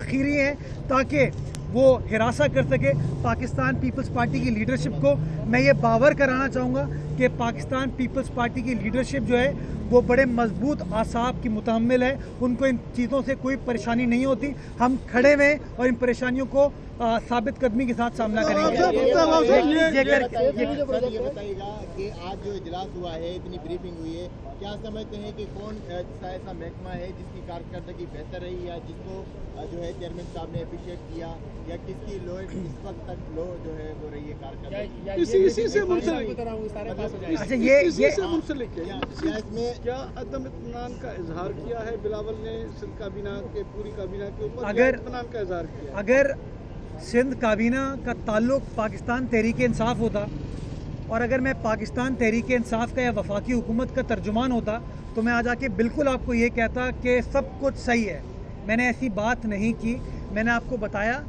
تاخیری ہیں تاکہ وہ ہراساں کر سکے پاکستان پیپلز پارٹی کی لیڈرشپ کو. میں یہ باور کرانا چاہوں گا کہ پاکستان پیپلز پارٹی کی لیڈرشپ جو ہے وہ بڑے مضبوط اعصاب کی متحمل ہے, ان کو ان چیزوں سے کوئی پریشانی نہیں ہوتی. ہم کھڑے ہوئے اور ان پریشانیوں کو ثابت قدمی کے ساتھ سامنا کریں گے. یہ بتائیے گا کہ آج جو اجلاس ہوا ہے, اتنی بریفنگ ہوئی ہے, کیا سمجھتے ہیں کہ کون ایسا محکمہ ہے جس کی کارکردگی بہتر رہی یا جس کو جو ہے چیئرمین صاحب نے اپریشیٹ کیا, یا کس کی لو اس وقت تک لو جو ہے وہ رہی ہے کارکردگی؟ اسی سے منسلک کیا عدم اطمینان کا اظہار کیا ہے بلاول نے سندھ کابینہ کے پوری کابینہ کے اوپر اطمینان کا اظہار کیا؟ اگر سندھ کابینہ کا تعلق پاکستان تحریک انصاف ہوتا اور اگر میں پاکستان تحریک انصاف کا یا وفاقی حکومت کا ترجمان ہوتا تو میں آج آ کے بالکل آپ کو یہ کہتا کہ سب کچھ صحیح ہے. میں نے ایسی بات نہیں کی. میں نے آپ کو بتایا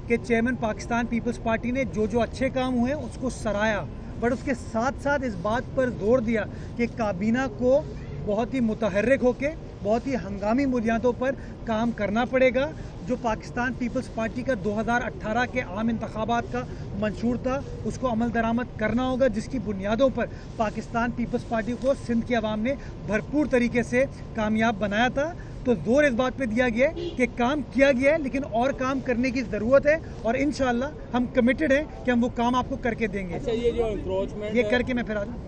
کہ چیئرمین پاکستان پیپلز پارٹی نے جو اچھے کام ہوئے اس کو سراہا, بٹ اس کے ساتھ ساتھ اس بات پر زور دیا کہ کابینہ کو بہت ہی متحرک ہو کے بہت ہی ہنگامی بنیادوں پر کام کرنا پڑے گا. جو پاکستان پیپلز پارٹی کا 2018 کے عام انتخابات کا منشور تھا اس کو عمل درآمد کرنا ہوگا, جس کی بنیادوں پر پاکستان پیپلز پارٹی کو سندھ کی عوام نے بھرپور طریقے سے کامیاب بنایا تھا. تو زور اس بات پہ دیا گیا ہے کہ کام کیا گیا ہے لیکن اور کام کرنے کی ضرورت ہے, اور انشاءاللہ ہم کمیٹڈ ہیں کہ ہم وہ کام آپ کو کر کے دیں گے. یہ کر کے میں پھر آ جاؤں.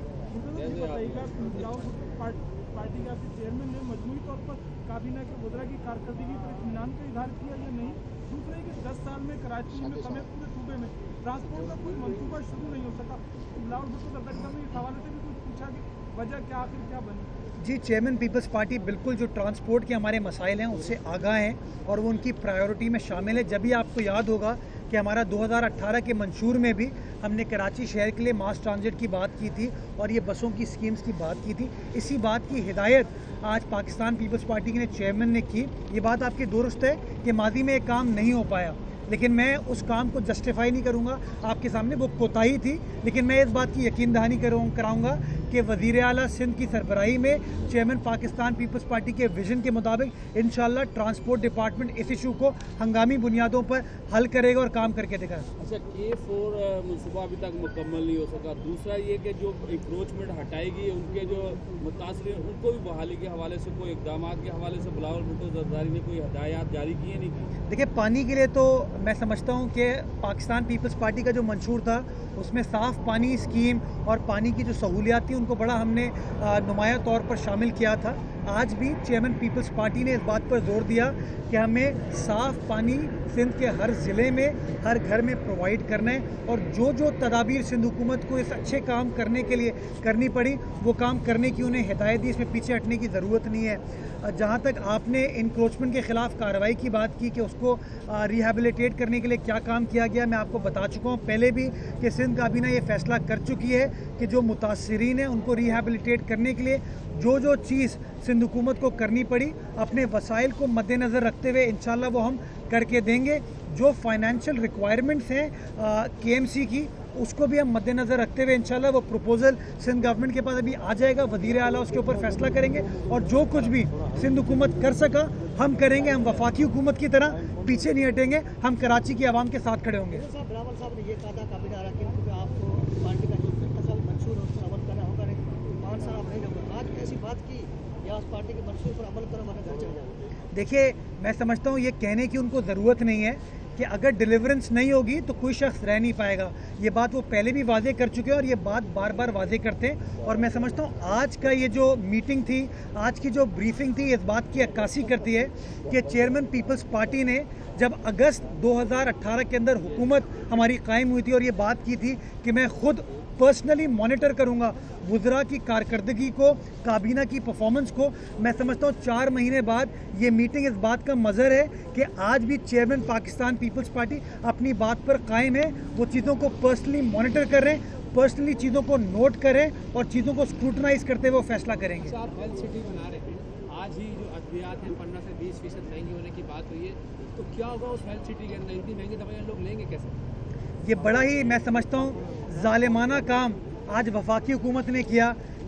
پارٹی کے چیئرمین نے مجموعی طور پر کابینہ کے وزراء کی کارکردگی پر اطمینان کا اظہار کیا یا نہیں؟ دوسرے کہ 10 سال میں کراچی میں سمیت پورے صوبے میں ٹرانسپورٹ کا کوئی منصوبہ شروع نہیں ہو سکا. بلاول بھٹو زرداری صاحب نے اس حوالے سے بھی کچھ پوچھا کہ وجہ کیا, آخر کیا بنی؟ جی, چیئرمین پیپلز پارٹی بالکل جو ٹرانسپورٹ کے ہمارے مسائل ہیں اس سے آگاہ ہیں اور وہ ان کی پرائیورٹی میں شامل ہے. جب بھی آپ کو یاد ہوگا کہ ہمارا 2018 کے منشور میں بھی ہم نے کراچی شہر کے لیے ماس ٹرانزٹ کی بات کی تھی اور یہ بسوں کی سکیمز کی بات کی تھی. اسی بات کی ہدایت آج پاکستان پیپلز پارٹی کے چیئرمین نے کی. یہ بات آپ کی درست ہے کہ ماضی میں ایک کام نہیں ہو پایا, لیکن میں اس کام کو جسٹیفائی نہیں کروں گا آپ کے سامنے, وہ کوتاہی تھی. لیکن میں اس بات کی یقین دہانی کراؤں گا کہ وزیر اعلیٰ سندھ کی سربراہی میں چیئرمین پاکستان پیپلز پارٹی کے ویژن کے مطابق انشاءاللہ ٹرانسپورٹ ڈپارٹمنٹ اس ایشو کو ہنگامی بنیادوں پر حل کرے گا اور کام کر کے دکھائے گا. اچھا, K4 منصوبہ ابھی تک مکمل نہیں ہو سکا. دوسرا یہ کہ جو انکروچمنٹ ہٹائی گئی ان کے جو متاثرین ان کو بھی بحالی کے حوالے سے کوئی اقدامات کے حوالے سے بلاول بھٹو زرداری نے کوئی ہدایات جاری کی ہیں نہیں کی؟ دیکھیں, پانی کے لیے تو میں سمجھتا ہوں کہ پاکستان پیپلز پارٹی کا جو منشور تھا اس میں صاف پانی اسکیم اور پانی کی جو سہولیات تھیں ان کو بڑا ہم نے نمایاں طور پر شامل کیا تھا. آج بھی چیئرمین پیپلز پارٹی نے اس بات پر زور دیا کہ ہمیں صاف پانی سندھ کے ہر ضلع میں ہر گھر میں پرووائڈ کرنا ہے, اور جو تدابیر سندھ حکومت کو اس اچھے کام کرنے کے لیے کرنی پڑی وہ کام کرنے کی انہیں ہدایت دی. اس میں پیچھے ہٹنے کی ضرورت نہیں ہے. جہاں تک آپ نے انکروچمنٹ کے خلاف کارروائی کی بات کی کہ اس کو ریہیبلیٹیٹ کرنے کے لیے کیا کام کیا گیا, میں آپ کو بتا چکا ہوں پہلے بھی کہ سندھ کابینہ یہ فیصلہ کر چکی ہے کہ جو متاثرین ہیں ان کو ریہیبلیٹیٹ کرنے کے لیے جو چیز سندھ حکومت کو کرنی پڑی اپنے وسائل کو مد نظر رکھتے ہوئے انشاءاللہ وہ ہم کر کے دیں گے. جو فائنینشیل ریکوائرمنٹس ہیں KMC کی اس کو بھی ہم مد نظر رکھتے ہوئے انشاءاللہ وہ پروپوزل سندھ گورنمنٹ کے پاس ابھی آ جائے گا. وزیر اعلیٰ اس کے اوپر فیصلہ کریں گے اور جو کچھ بھی سندھ حکومت کر سکا ہم کریں گے. ہم وفاقی حکومت کی طرح پیچھے نہیں ہٹیں گے, ہم کراچی کی عوام کے ساتھ کھڑے ہوں گے. بلاول صاحب نے یہ کہا تھا کابینہ اراکین کو کہ آپ کو پارٹی کا جو منشور ہے اس پر عمل کرنا ہوگا, لیکن مان صاحب نہیں رہے. آج ایسی بات کی یا اس پارٹی کے منشور پر عمل کرو ورنہ گھر چلے جاؤ. دیکھیے, میں سمجھتا ہوں یہ کہنے کی ان کو ضرورت نہیں ہے کہ اگر ڈیلیورنس نہیں ہوگی تو کوئی شخص رہ نہیں پائے گا. یہ بات وہ پہلے بھی واضح کر چکے ہیں اور یہ بات بار بار واضح کرتے ہیں. اور میں سمجھتا ہوں آج کا یہ جو میٹنگ تھی, آج کی جو بریفنگ تھی, اس بات کی عکاسی کرتی ہے کہ چیئرمین پیپلز پارٹی نے جب اگست 2018 کے اندر حکومت ہماری قائم ہوئی تھی اور یہ بات کی تھی کہ میں خود پرسنلی مانیٹر کروں گا وزراء کی کارکردگی کو, کابینہ کی پرفارمنس کو. میں سمجھتا ہوں 4 مہینے بعد یہ میٹنگ اس بات کا مظہر ہے کہ آج بھی چیئرمین پاکستان پیپلز پارٹی اپنی بات پر قائم ہے. وہ چیزوں کو پرسنلی مانیٹر کر رہے ہیں, پرسنلی چیزوں کو نوٹ کریں اور چیزوں کو اسکروٹنائز کرتے ہوئے وہ فیصلہ کریں گے. آپ ہیلتھ سٹی بنا رہے ہیں, آج ہی جو ادویات ہیں 15 سے 20% مہنگی ہونے کی بات ہوئی ہے, تو کیا ہوگا اس ہیلتھ سٹی کے اندر؟ اتنی مہنگی دوائیاں لوگ لیں گے کیسے؟ یہ بڑا ہی میں سمجھتا ہوں ظالمانہ کام آج وفاقی حکومت نے کیا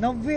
90